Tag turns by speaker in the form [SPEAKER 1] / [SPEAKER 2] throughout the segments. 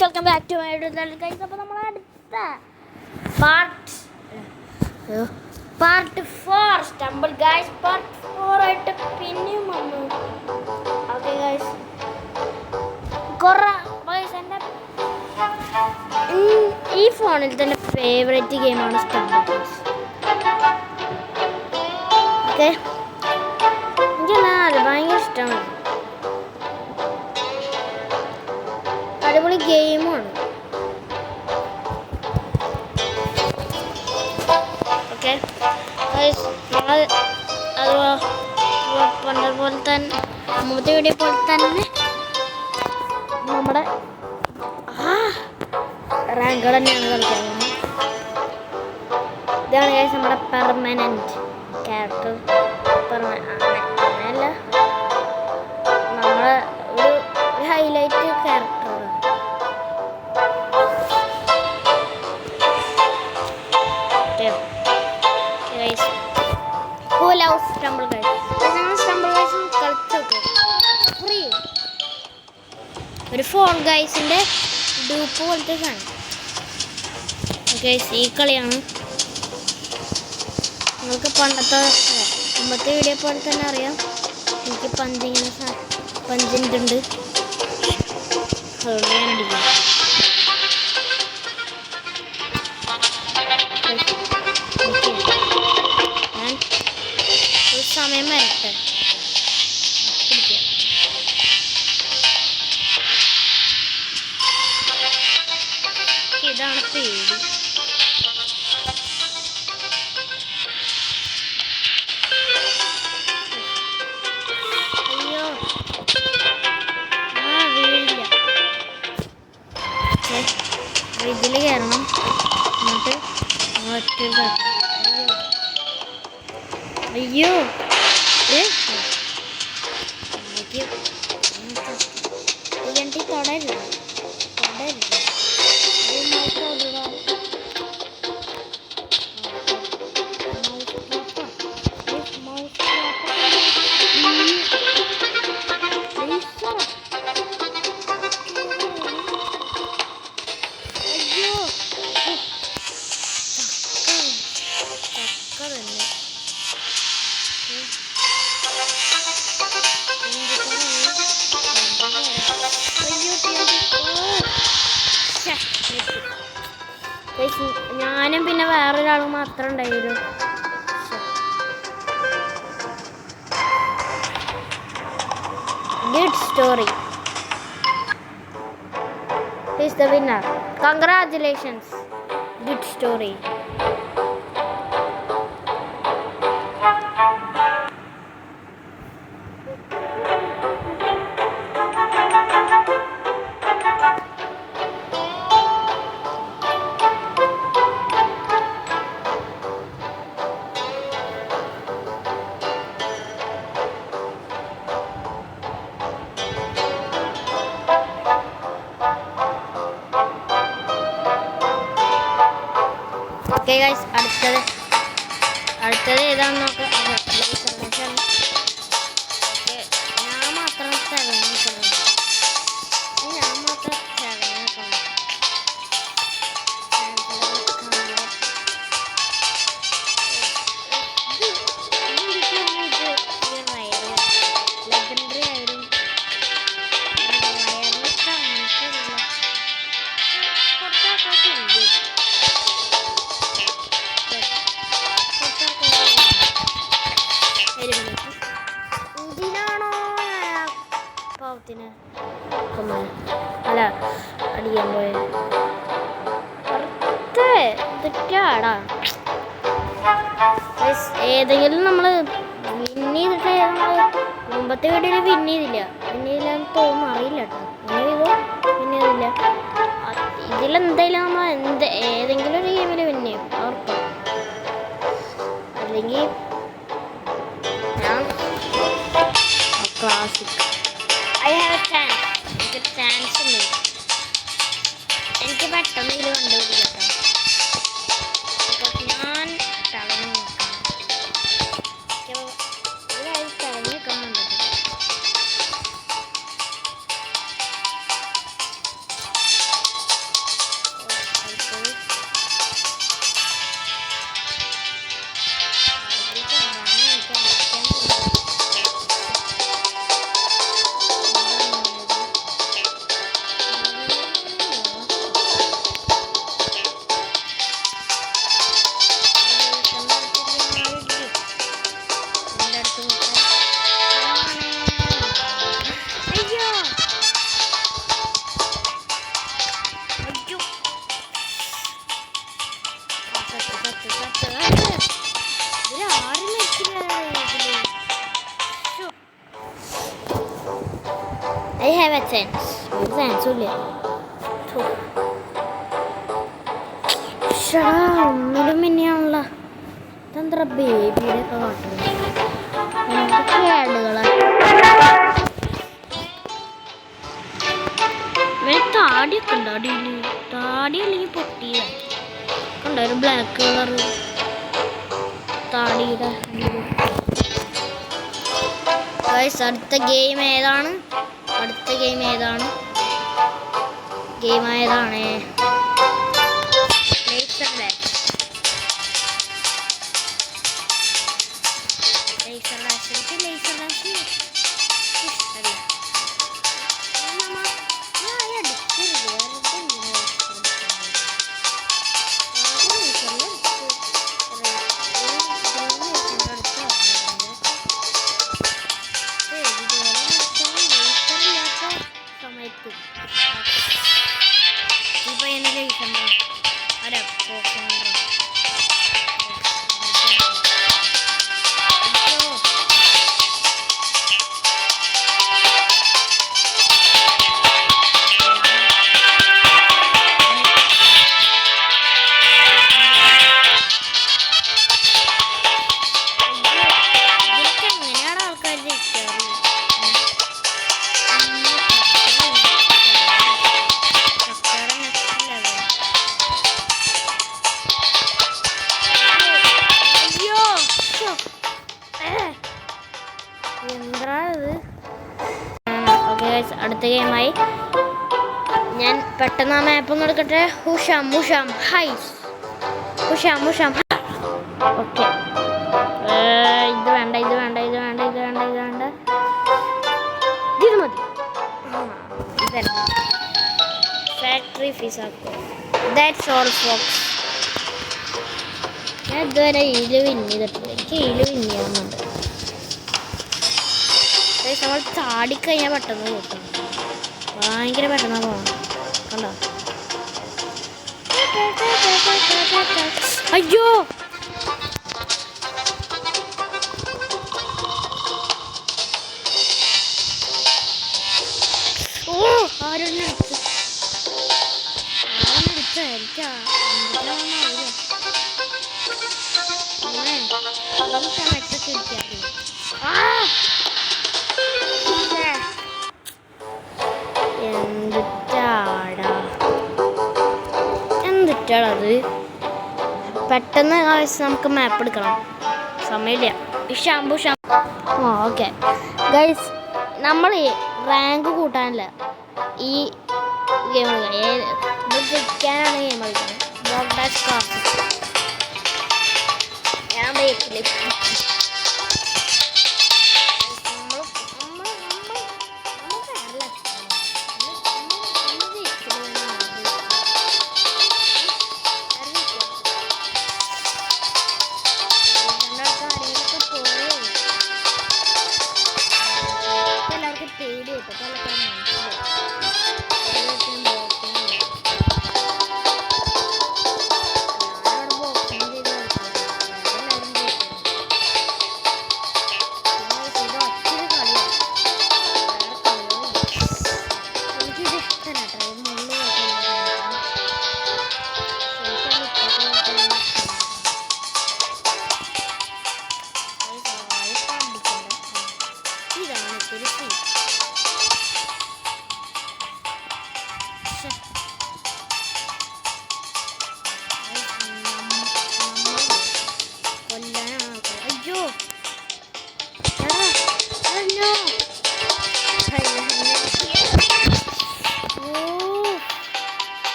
[SPEAKER 1] Welcome back to my YouTube guys. അപ്പോൾ നമ്മൾ അടുത്ത പാർട്ട് 4 സ്റ്റംബിൾ ഗൈസ്. പാർട്ട് 4 ആയിട്ട് പിന്നെയും വന്നു. ഓക്കെ ഗൈസ്, എൻ്റെ ഈ ഫോണിൽ തന്നെ ഫേവറേറ്റ് ഗെയിമാണ് സ്റ്റംബിൾ ഗൈസ്. ഓക്കെ, എനിക്കെന്നാൽ ഭയങ്കര ഇഷ്ടമാണ്. അടിപൊളി ഗെയിമാണ്. ഓക്കെ, പോലെ തന്നെ മുമ്പത്തെ വീഡിയോ പോലെ തന്നെ നമ്മുടെ റാങ്കുകൾ തന്നെയാണ് കളിക്കുന്നത്. ഇതാണ് ഗൈസ് നമ്മുടെ പെർമനൻറ്റ് ക്യാരക്ടർ. അങ്ങനെയല്ല, നമ്മളെ ഒരു ഹൈലൈറ്റ് ക്യാരക്ടറാണ്. ഒരു ഫോൺ ഗൈസിന്റെ ഡൂപ്പ് പോലത്തെ സാധനം ഗൈസ്. ഈ കളിയാണ് നിങ്ങൾക്ക് മുമ്പത്തെ വീഡിയോ പോലെ തന്നെ അറിയാം. എനിക്ക് പഞ്ചിൻ്റെ ഉണ്ട്, അതുകൊണ്ട് ഞാൻ അടിക്കും. ഞാൻ ഒരു സമയം വരട്ടെ. ഇതാണ് പേടി. അയ്യോ, വീഴില്ല. ഇതിൽ കയറണം, എന്നിട്ട് ഒറ്റ. അയ്യോ, തൊടരുത്. ഞാനും പിന്നെ വേറൊരാളും മാത്രം ഉണ്ടായിരുന്നു. Good story. He's the winner. Congratulations. Good story. Okay guys, അടുത്തത് ഏതാണെന്ന് നോക്കാം. ഞാൻ മാത്രം അല്ല അടിക്കാൻ പോയത് തെറ്റാടാ. ഏതെങ്കിലും നമ്മൾ വിൻ ചെയ്തിട്ട് നമ്മൾ മുമ്പത്തെ വീഡിയോയിൽ വിൻ ചെയ്തില്ലാന്ന് തോന്നുന്നു, അറിയില്ല കേട്ടോ. വിൻ ചെയ്തില്ല. ഇതിലെന്തായാലും നമ്മൾ ഏതെങ്കിലും ഒരു ഗെയിമിൽ വിൻ ചെയ്യും, ഉറപ്പാണ്. അല്ലെങ്കിൽ ഞാൻ ക്ലാസിക് ചാൻസ് ഉണ്ട്. എനിക്ക് പെട്ടെന്ന് ഇതിൽ കണ്ടുപിടിക്കാം. ഞാൻ തടഞ്ഞു നോക്കാം. തടഞ്ഞു നിൽക്കാൻ വേണ്ടത് സെൻസ് ഒരു സെൻസും ഇല്ല. ഒന്നിലും പിന്നെയാണല്ലോ ഇതെന്താ ബേബിയുടെ ഒക്കെ കാട്ടുന്നത്. എന്തൊക്കെ ആഡുകളാ. താടിയൊക്കെ ഉണ്ട് അടിയിൽ. താടി അല്ലെങ്കിൽ പൊട്ടിയ ഉണ്ട് ഒരു ബ്ലാക്ക് കളർ താടിയുടെ. അടുത്ത ഗെയിം ഏതാണ്? ഗെയിം ഏതാണ്? അടുത്ത ഗെയിമായി ഞാൻ പെട്ടെന്ന് ആ മാപ്പ് എടുക്കട്ടെ. ഹുഷാം ഹൈ ഹുഷാം. ഓക്കെ ഇത് വേണ്ട ഇത് മതി. ഫാക്ടറി ഫിസാക്കോ. That's all folks. ഞാൻ ഇതുവരെ ഇതിൽ വിൻ ചെയ്തിട്ടില്ല. എനിക്ക് ഇതിൽ വിൻ ചെയ്യാവുന്നുണ്ട്. നമ്മൾ ചാടിക്കഴിഞ്ഞാൽ പെട്ടെന്ന് കൂട്ടും. ഭയങ്കര പെട്ടെന്ന് പോകണം. കണ്ടോ? അയ്യോ ആരെന്നെ എനിക്ക് സമയത്തൊക്കെ ഇരിക്കാറ്. എന്തിട്ടാടത്? പെട്ടെന്ന് നമുക്ക് മാപ്പ് എടുക്കണം. സമയമില്ല. ഓക്കെ ഗൈസ്, നമ്മൾ റാങ്ക് കൂട്ടാനല്ല ഈ ഗെയിം ജയിക്കാനാണ് ഗെയിം കളിക്കുന്നത്. ഞാൻ ബേക്കിൽ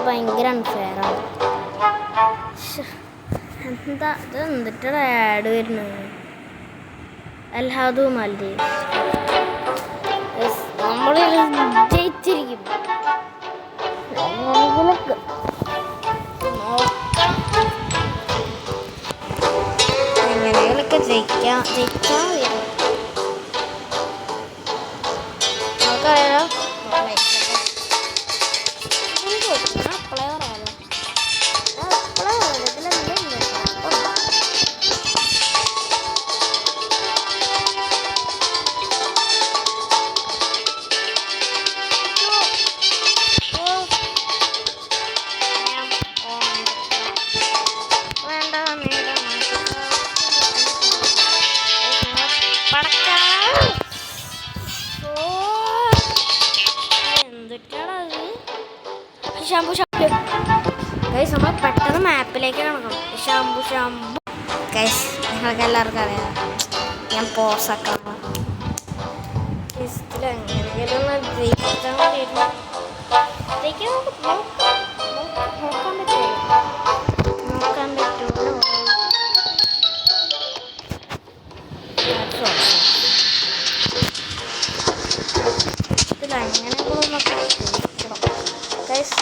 [SPEAKER 1] ഭയങ്കര അൺഫെയറാണ്. എന്താ ഇത്? എന്തിട്ടാണ് ആഡ് വരുന്നത്? അൽഹാദു മാൽദീവ്സ്. നമ്മൾ ജയിച്ചിരിക്കും. എങ്ങനെയൊക്കെ ജയിച്ചാൽ നമുക്കറിയാലോ. എന്തൊക്കെയാണത്? ഷാമ്പു ഷാമ്പു ഗൈസ്, നമ്മൾ പെട്ടെന്ന് മാപ്പിലേക്ക് കിടക്കണം. ഷാമ്പു ഷാമ്പു ഗൈസ്, നിങ്ങൾക്ക് എല്ലാവർക്കും അറിയാം ഞാൻ പോസാക്കാം. എങ്ങനെയെങ്കിലും ജയിക്കാൻ വേണ്ടിയിട്ട് നോക്കാൻ പറ്റുമോ? ഇതിലെങ്ങനെ നോക്കാം ഗൈസ്.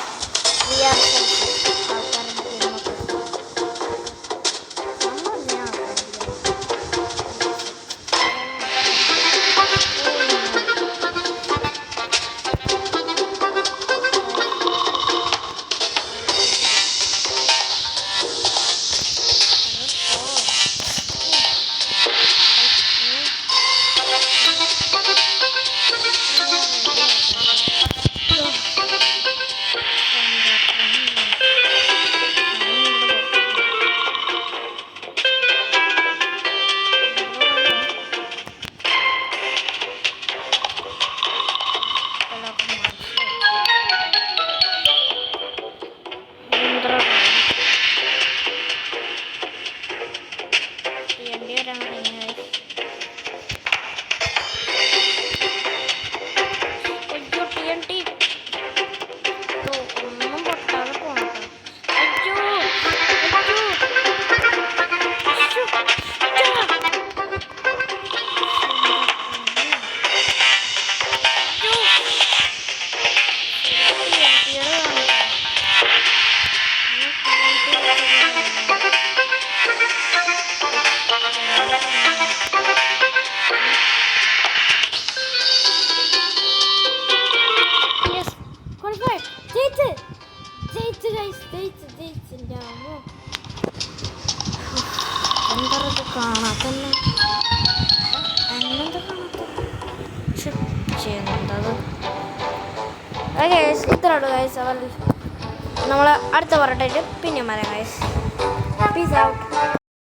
[SPEAKER 1] കാണാത്തന്നെ ഇത്രയുള്ളൂ ഗൈസ്. നമ്മൾ അടുത്ത പറഞ്ഞിട്ട് പിന്നെ വരാം ഗൈസ്. Peace out.